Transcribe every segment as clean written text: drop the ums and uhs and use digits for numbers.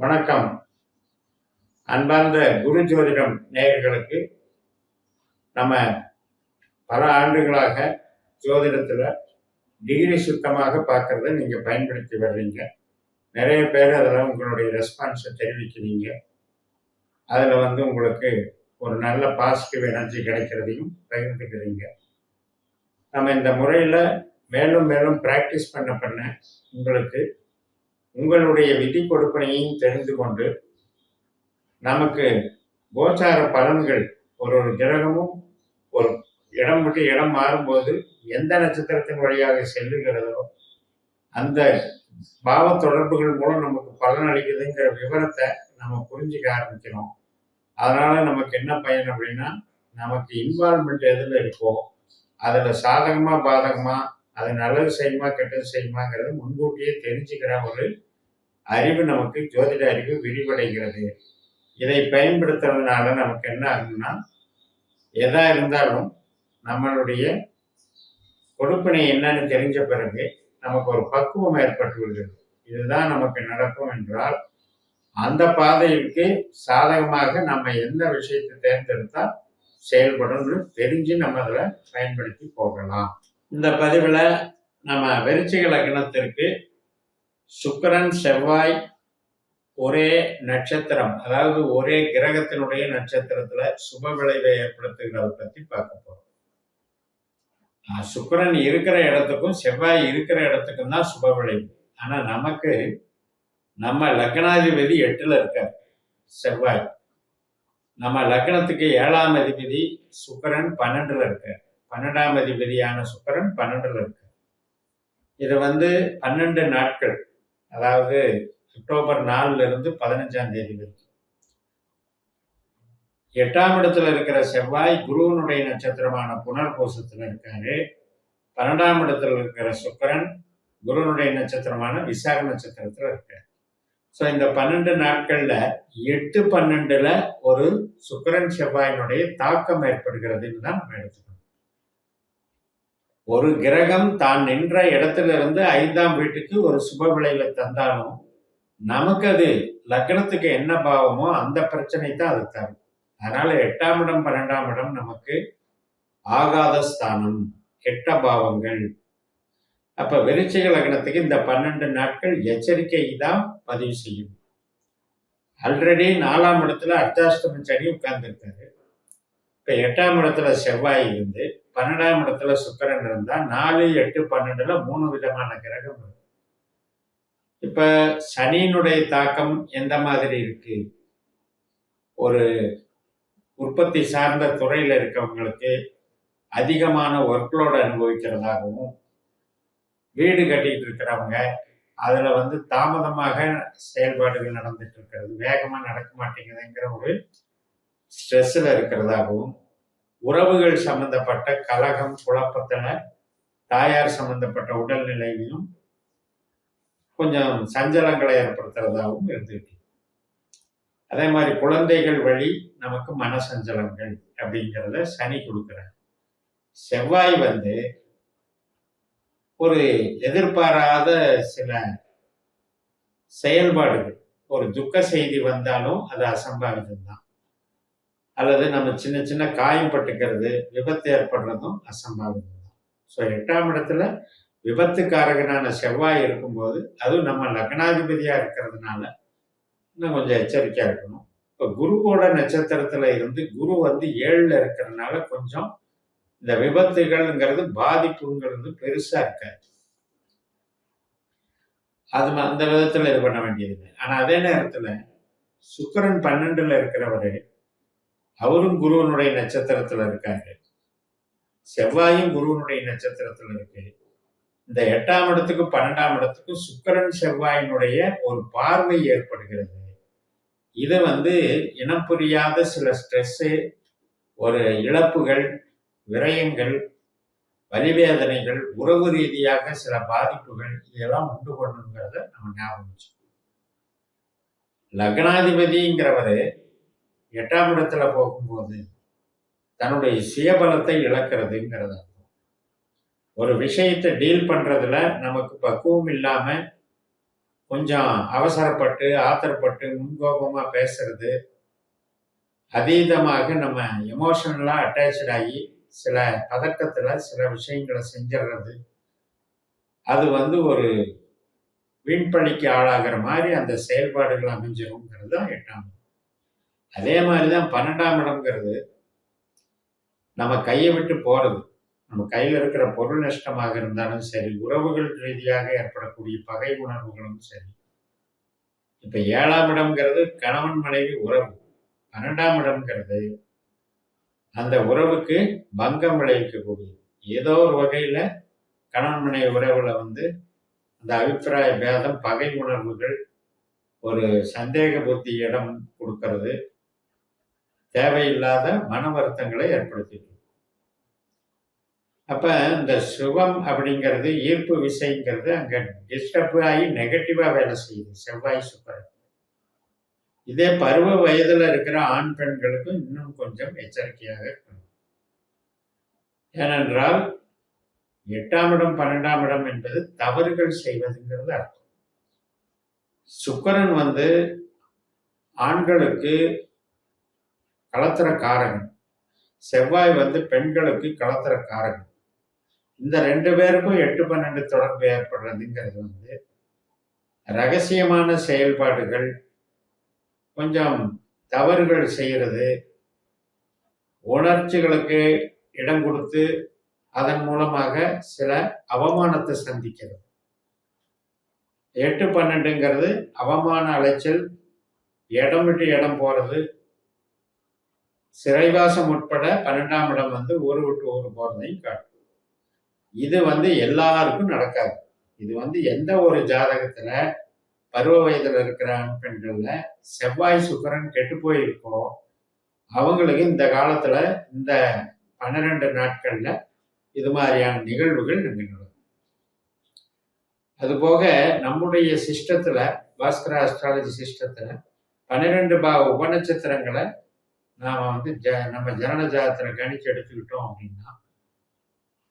வணக்கம். அன்பார்ந்த குரு ஜோதிடம் நேயர்களுக்கு நம்ம பல ஆண்டுகளாக ஜோதிடத்தில் டிகிரி சுத்தமாக பார்க்கறத நீங்கள் பயன்படுத்தி வர்றீங்க. நிறைய பேர் அதில் உங்களுடைய ரெஸ்பான்ஸை தெரிவிக்கிறீங்க. அதில் உங்களுக்கு ஒரு நல்ல பாசிட்டிவ் எனர்ஜி கிடைக்கிறதையும் பகிர்ந்துக்கிறீங்க. நம்ம இந்த முறையில் மேலும் மேலும் ப்ராக்டிஸ் பண்ண உங்களுக்கு உங்களுடைய விதி கொடுப்பனையும் தெரிந்து கொண்டு நமக்கு கோச்சார பலன்கள் ஒரு கிரகமும் ஒரு இடம் விட்டு இடம் மாறும்போது எந்த நட்சத்திரத்தின் வழியாக செல்லுகிறதோ அந்த பாவ தொடர்புகள் மூலம் நமக்கு பலன் அளிக்குதுங்கிற விவரத்தை நம்ம புரிஞ்சுக்க ஆரம்பிக்கிறோம். அதனால நமக்கு என்ன பயன் அப்படின்னா, நமக்கு இன்வால்மெண்ட் எதில் இருக்கோ அதில் சாதகமா பாதகமா அது நல்லது செய்யுமா கெட்டது செய்யுமாங்கிறது முன்கூட்டியே தெரிஞ்சுக்கிற ஒரு அறிவு நமக்கு ஜோதிட அறிவு விரிவடைகிறது. இதை பயன்படுத்துறதுனால நமக்கு என்ன ஆகுதுன்னா, எதா இருந்தாலும் நம்மளுடைய கொடுப்பினை என்னன்னு தெரிஞ்ச பிறகு நமக்கு ஒரு பக்குவம் ஏற்பட்டு விடுகிறது. இதுதான் நமக்கு நடக்கும் என்றால் அந்த பாதைக்கு சாதகமாக நம்ம எந்த விஷயத்தை தேர்ந்தெடுத்தா செயல்படும் தெரிஞ்சு நம்ம அதில் பயன்படுத்தி போகலாம். இந்த பதிவில் நம்ம விருச்சிக லக்னத்திற்கு சுக்கிரன் செவ்வாய் ஒரே நட்சத்திரம், அதாவது ஒரே கிரகத்தினுடைய நட்சத்திரத்துல சுப விளைவை ஏற்படுத்துகிறத பத்தி பார்க்க போறோம். சுக்கிரன் இருக்கிற இடத்துக்கும் செவ்வாய் இருக்கிற இடத்துக்கும் தான் சுப விளைவு. ஆனா நமக்கு நம்ம லக்னாதிபதி 8ல இருக்கார் செவ்வாய். நம்ம லக்னத்துக்கு 7ஆம் அதிபதி சுக்கிரன் 12ல இருக்கார். 12ஆம் அதிபதியான சுக்கிரன் 12ல இருக்கார். இது 12 நாட்கள், அதாவது அக்டோபர் 4ல இருந்து 15ஆம் தேதி வரைக்கும். 8ஆம் இடத்துல இருக்கிற செவ்வாய் குருவனுடைய நட்சத்திரமான புனர்பூசத்துல இருக்காரு. 12ஆம் இடத்துல இருக்கிற சுக்கிரன் குருவனுடைய நட்சத்திரமான விசாக நட்சத்திரத்துல இருக்காரு. ஸோ இந்த 12 நாட்கள்ல 8-12ல ஒரு சுக்கிரன் செவ்வாயினுடைய தாக்கம் ஏற்படுகிறதுன்னு தான் நம்ம எடுத்துக்கணும். ஒரு கிரகம் தான் நின்ற இடத்துல இருந்து 5ஆம் வீட்டுக்கு ஒரு சுப விளைவை தந்தாலும் நமக்கு அது லக்னத்துக்கு என்ன பாவமோ அந்த பிரச்சனை தான் அது தரும். அதனால 8ஆம் இடம் 12ஆம் இடம் நமக்கு ஆகாத ஸ்தானம், கெட்ட பாவங்கள். அப்ப விருச்சிக லக்னத்துக்கு இந்த 12 நாட்கள் எச்சரிக்கை தான் பதிவு செய்யும். ஆல்ரெடி 4ஆம் இடத்துல அர்த்தாஷ்டம சனி உட்கார்ந்துருக்காரு. இப்ப 8ஆம் இடத்துல செவ்வாய் இருந்து 12ஆம் இடத்துல சுக்கிரன் இருந்தா 4, 8, 12ல 3 விதமான கிரகம் இருக்கு. இப்ப சனியினுடைய தாக்கம் எந்த மாதிரி இருக்கு? ஒரு உற்பத்தி சார்ந்த துறையில இருக்கவங்களுக்கு அதிகமான ஒர்க்லோடு அனுபவிக்கிறதாகவும், வீடு கட்டிட்டு இருக்கிறவங்க அதுல தாமதமாக செயல்பாடுகள் நடந்துட்டு இருக்கிறது, வேகமா நடக்க மாட்டேங்குதுங்கிற ஒரு ஸ்ட்ரெஸ்ல இருக்கிறதாகவும், உறவுகள் சம்பந்தப்பட்ட கலகம் குழப்பத்துல தாயார் சம்பந்தப்பட்ட உடல்நிலையிலும் கொஞ்சம் சஞ்சலங்களை ஏற்படுத்துறதாகவும் இருந்துட்டு, அதே மாதிரி குழந்தைகள் வழி நமக்கு மனசஞ்சலங்கள் அப்படிங்கிறத சனி கொடுக்குறாங்க. செவ்வாய் ஒரு எதிர்பாராத சில செயல்பாடுகள், ஒரு துக்க செய்தி வந்தாலும் அது அசம்பாவிதம் தான். அல்லது நம்ம சின்ன சின்ன காயம் பட்டுக்கிறது, விபத்து ஏற்படுறதும் அசம்பாவிதம் தான். ஸோ 8ஆம் இடத்துல விபத்துக்காரகனான செவ்வாய் இருக்கும்போது, அதுவும் நம்ம லக்னாதிபதியா இருக்கிறதுனால இன்னும் கொஞ்சம் எச்சரிக்கையா இருக்கணும். இப்போ குருவோட நட்சத்திரத்துல இருந்து குரு 7ல இருக்கிறதுனால கொஞ்சம் இந்த விபத்துகள்ங்கிறது பாதிப்புங்கிறது பெருசா இருக்காது. அது அந்த விதத்துல இது பண்ண வேண்டியது. ஆனா அதே நேரத்துல சுக்கிரன் 12ல இருக்கிறவரு அவரும் குருவனுடைய நட்சத்திரத்துல இருக்காரு, செவ்வாயும் குருவனுடைய நட்சத்திரத்துல இருக்கு. இந்த 8ஆம் இடத்துக்கு 12ஆம் இடத்துக்கு சுக்கிரன் செவ்வாயினுடைய ஒரு பார்வை ஏற்படுகிறது. இது இனம் புரியாத சில ஸ்ட்ரெஸ்ஸு, ஒரு இழப்புகள், விரயங்கள், வலிவேதனைகள், உறவு ரீதியாக சில பாதிப்புகள் இதெல்லாம் உண்டு பண்ணுங்கிறத நம்ம ஞாபகம் வச்சுக்கணும். லக்னாதிபதிங்கிறவரு 8ஆம் இடத்துல போகும்போது தன்னுடைய சுயபலத்தை இழக்கிறதுங்கிறது அர்த்தம். ஒரு விஷயத்தை டீல் பண்றதுல நமக்கு பக்குவம் இல்லாம கொஞ்சம் அவசரப்பட்டு ஆத்திரப்பட்டு முன்கோபமா பேசுறது, அதீதமாக நம்ம எமோஷனலா அட்டாச்ட் ஆகி சில பதட்டத்துல சில விஷயங்களை செஞ்சிடுறது, அது வந்து ஒரு வீண்பழிக்கு ஆளாகிற மாதிரி அந்த செயல்பாடுகள் அமைஞ்சிருங்கிறது தான் 8ஆம் இடம். அதே மாதிரிதான் 12ஆம் இடம்ங்கிறது நம்ம கையை விட்டு போறது. நம்ம கையில இருக்கிற பொருள் நஷ்டமாக இருந்தாலும் சரி, உறவுகள் ரீதியாக ஏற்படக்கூடிய பகை உணர்வுகளும் சரி. இப்ப 7ஆம் இடம்ங்கிறது கணவன் மனைவி உறவு. 12ஆம் இடம்ங்கிறது அந்த உறவுக்கு பங்கம் விளைவிக்கக்கூடியது. ஏதோ ஒரு வகையில கணவன் மனைவி உறவுல வந்து அந்த அபிப்பிராய பேதம், பகை உணர்வுகள், ஒரு சந்தேக புத்தி இடம் கொடுக்கறது, தேவையில்லாத மன வருத்தங்களை ஏற்படுத்திட்டு. அப்ப இந்த சுகம் அப்படிங்கிறது ஈர்ப்பு விசைங்கிறது அங்க டிஸ்டர்ப் ஆகி நெகட்டிவா வேலை செய்யுது செவ்வாய் சுக்கிரன். இதே பருவ வயதுல இருக்கிற ஆண் பெண்களுக்கும் இன்னும் கொஞ்சம் எச்சரிக்கையாக இருக்கணும். ஏனென்றால் 8ஆம் இடம் 12ஆம் இடம் என்பது தவறுகள் செய்வதுங்கிறது அர்த்தம். சுக்கிரன் வந்து ஆண்களுக்கு களத்திர காரகன், செவ்வாய் வந்து பெண்களுக்கு களத்திர காரகன். இந்த 2 பேருக்கும் 8-12 தொடர்பு ஏற்படுறதுங்கிறது வந்து ரகசியமான செயல்பாடுகள், கொஞ்சம் தவறுகள் செய்யறது, உணர்ச்சிகளுக்கு இடம் கொடுத்து அதன் மூலமாக சில அவமானத்தை சந்திக்கிறது. 8-12ங்கிறது அவமான அலைச்சல், இடம் விட்டு இடம் போறது, சிறைவாசம் உட்பட 12ஆம் இடம் வந்து ஊரு விட்டு ஊரு போறதையும் காட்டும். இது வந்து எல்லாருக்கும் நடக்காது. இது வந்து எந்த ஒரு ஜாதகத்துல பருவ வயதுல இருக்கிற ஆண் பெண்கள்ல செவ்வாய் சுக்கிரன் கெட்டு போயிருக்கோ அவங்களுக்கு இந்த காலத்துல இந்த 12 நாட்கள்ல இது மாதிரியான நிகழ்வுகள் நடக்கும். அதுபோக நம்முடைய சிஸ்டத்துல, பாஸ்கர அஸ்ட்ராலஜி சிஸ்டத்துல 12 உபநட்சத்திரங்களை நாம வந்து நம்ம ஜனன ஜாதகத்துல கணிச்சு எடுத்துக்கிட்டோம் அப்படின்னா,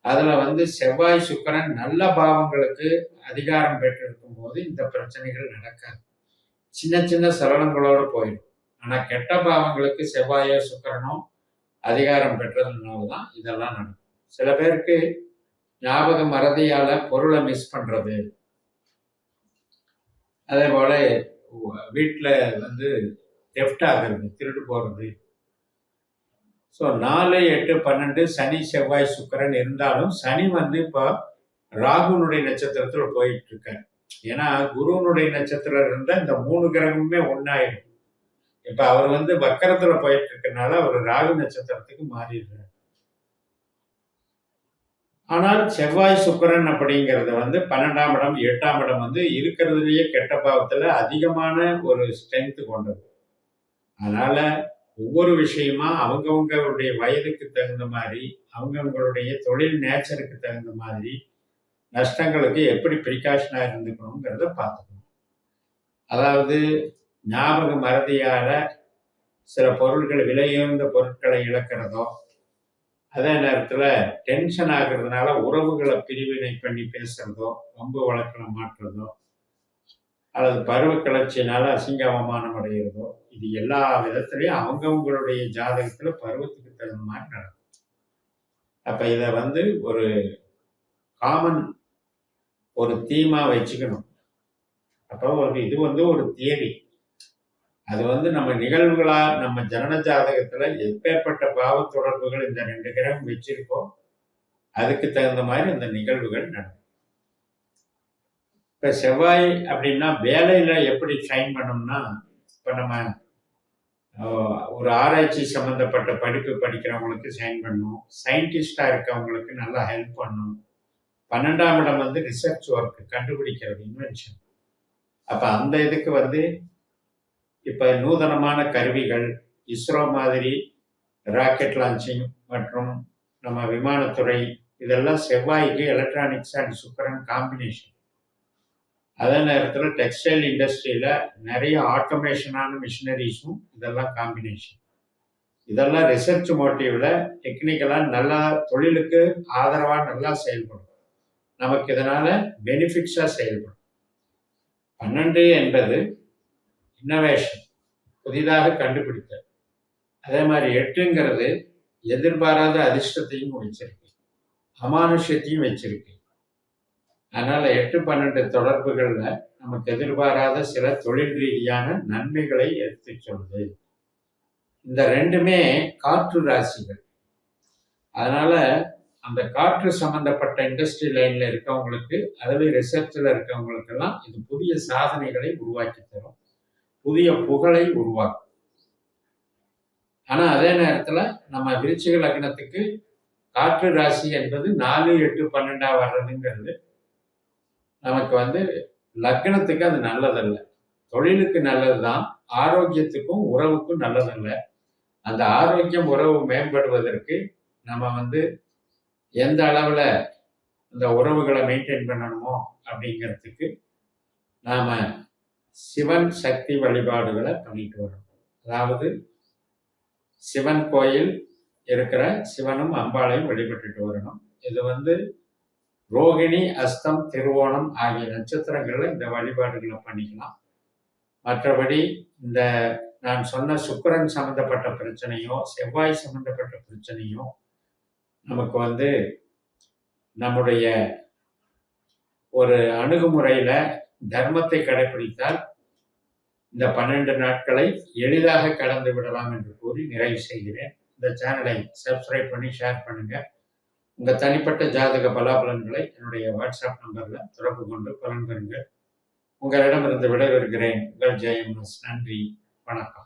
அதுல வந்து செவ்வாய் சுக்கிரன் நல்ல பாவங்களுக்கு அதிகாரம் பெற்றிருக்கும் போது இந்த பிரச்சனைகள் நடக்காது. சின்ன சின்ன சலனங்களோட போயிடும். ஆனா கெட்ட பாவங்களுக்கு செவ்வாயோ சுக்கிரனோ அதிகாரம் பெற்றதுனாலதான் இதெல்லாம் நடக்கும். சில பேருக்கு ஞாபக மறதியால பொருளை மிஸ் பண்றது, அதே போல வீட்டுல வந்து தெஃப்ட் ஆகிறது, திருடு போறது. ஸோ 4, 8, 12 சனி செவ்வாய் சுக்கிரன் இருந்தாலும் சனி வந்து இப்போ ராகுனுடைய நட்சத்திரத்துல போயிட்டு இருக்காரு. ஏன்னா குருனுடைய நட்சத்திரம் இருந்தா இந்த 3 கிரகமுமே ஒன்னாயிடும். இப்ப அவர் வந்து வக்கரத்துல போயிட்டு இருக்கனால அவர் ராகு நட்சத்திரத்துக்கு மாறிடுறாரு. ஆனால் செவ்வாய் சுக்கிரன் அப்படிங்கிறது வந்து 12ஆம் இடம் 8ஆம் இடம் வந்து இருக்கிறதுலயே கெட்ட பாவத்துல அதிகமான ஒரு ஸ்ட்ரென்த் கொண்டது. அதனால ஒவ்வொரு விஷயமா அவங்கவுங்களுடைய வயதுக்கு தகுந்த மாதிரி, அவங்கவுங்களுடைய தொழில் நேச்சருக்கு தகுந்த மாதிரி நஷ்டங்களுக்கு எப்படி ப்ரிகாஷனா இருந்துக்கணுங்கிறத பார்த்துக்கணும். அதாவது ஞாபக மறதியால சில பொருட்கள், விலையுயர்ந்த பொருட்களை இழக்கிறதோ, அதே நேரத்துல டென்ஷன் ஆகுறதுனால உறவுகளை பிரிவினை பண்ணி பேசுறதோ, வம்பு வழக்குல மாற்றுறதோ, அல்லது பருவ கிளர்ச்சியினால அசிங்க அவமானம் அடைகிறதோ, இது எல்லா விதத்திலையும் அவங்கவுங்களுடைய ஜாதகத்துல பருவத்துக்கு தகுந்த மாதிரி நடக்கும். அப்ப இத வந்து ஒரு காமன் ஒரு தீமா வச்சுக்கணும். அப்போ இது வந்து ஒரு தியரி. அது வந்து நம்ம நிகழ்வுகளா நம்ம ஜனன ஜாதகத்துல எப்பேற்பட்ட பாவ தொடர்புகள் இந்த 2 கிரகம் வச்சிருக்கோ அதுக்கு தகுந்த மாதிரி இந்த நிகழ்வுகள் நடக்கும். இப்ப செவ்வாய் அப்படின்னா வேலையில எப்படி ஷைன் பண்ணோம்னா, இப்ப நம்ம ஒரு ஆராய்ச்சி சம்பந்தப்பட்ட படிப்பு படிக்கிறவங்களுக்கு ஷைன் பண்ணும், சயின்டிஸ்டா இருக்கவங்களுக்கு நல்லா ஹெல்ப் பண்ணும். 12ஆம் இடம் வந்து ரிசர்ச் ஒர்க், கண்டுபிடிக்கிறது, இன்வென்ஷன். அப்ப அந்த இதுக்கு வந்து இப்ப நூதனமான கருவிகள், இஸ்ரோ மாதிரி ராக்கெட் லான்ச்சிங் மற்றும் நம்ம விமானத்துறை, இதெல்லாம் செவ்வாய்க்கு எலக்ட்ரானிக்ஸ் அண்ட் சுக்கிரன் காம்பினேஷன். அதே நேரத்தில் டெக்ஸ்டைல் இண்டஸ்ட்ரியில நிறைய ஆட்டோமேஷனான மிஷினரிஸும் இதெல்லாம் காம்பினேஷன். இதெல்லாம் ரிசர்ச் மோட்டிவ்ல டெக்னிக்கலா நல்லா தொழிலுக்கு ஆதரவா நல்லா செயல்படும். நமக்கு இதனால பெனிஃபிட்ஸா செயல்படும். 12 என்பது இன்னோவேஷன், புதிதாக கண்டுபிடித்தல். அதே மாதிரி 8ங்கிறது எதிர்பாராத அதிர்ஷ்டத்தையும் வச்சிருக்கு, அமானுஷ்யத்தையும் வச்சிருக்கு. அதனால 8-12 தொடர்புகள்ல நமக்கு எதிர்பாராத சில தொழில் ரீதியான நன்மைகளை எடுத்து சொல்லுது. இந்த 2மே காற்று ராசிகள். அதனால அந்த காற்று சம்பந்தப்பட்ட இண்டஸ்ட்ரி லைன்ல இருக்கவங்களுக்கு, அதுவே ரிசர்ச்ல இருக்கவங்களுக்கெல்லாம் இது புதிய சாதனைகளை உருவாக்கி தரும், புதிய புகழை உருவாக்கும். ஆனா அதே நேரத்துல நம்ம விருச்சிக லக்னத்துக்கு காற்று ராசி என்பது 4, 8, 12 வர்றதுங்கிறது நமக்கு லக்னத்துக்கு அது நல்லதல்ல. தொழிலுக்கு நல்லதுதான், ஆரோக்கியத்துக்கும் உறவுக்கும் நல்லதல்ல. அந்த ஆரோக்கியம், உறவு மேம்படுவதற்கு நம்ம எந்த அளவுல இந்த உறவுகளை மெயின்டைன் பண்ணணுமோ அப்படிங்கிறதுக்கு நாம சிவன் சக்தி வழிபாடுகளை பண்ணிட்டு வரணும். அதாவது சிவன் கோயில் இருக்கிற சிவனும் அம்பாளையும் வழிபட்டுட்டு வரணும். இது ரோகிணி, அஸ்தம், திருவோணம் ஆகிய நட்சத்திரங்கள்ல இந்த வழிபாடுகளை பண்ணிக்கலாம். மற்றபடி இந்த நான் சொன்ன சுக்கிரன் சம்பந்தப்பட்ட பிரச்சனையோ, செவ்வாய் சம்பந்தப்பட்ட பிரச்சனையோ நமக்கு நம்முடைய ஒரு அணுகுமுறையில தர்மத்தை கடைபிடித்தால் இந்த 12 நாட்களை எளிதாக கடந்து விடலாம் என்று கூறி நிறைவு செய்கிறேன். இந்த சேனலை சப்ஸ்கிரைப் பண்ணி ஷேர் பண்ணுங்க. உங்க தனிப்பட்ட ஜாதக பலாபலன்களை என்னுடைய வாட்ஸ்அப் நம்பர்ல தொடர்பு கொண்டு பலன் பெறுங்கள். உங்களிடமிருந்து விடைபெறுகிறேன். உங்கள் ஜெயம். நன்றி, வணக்கம்.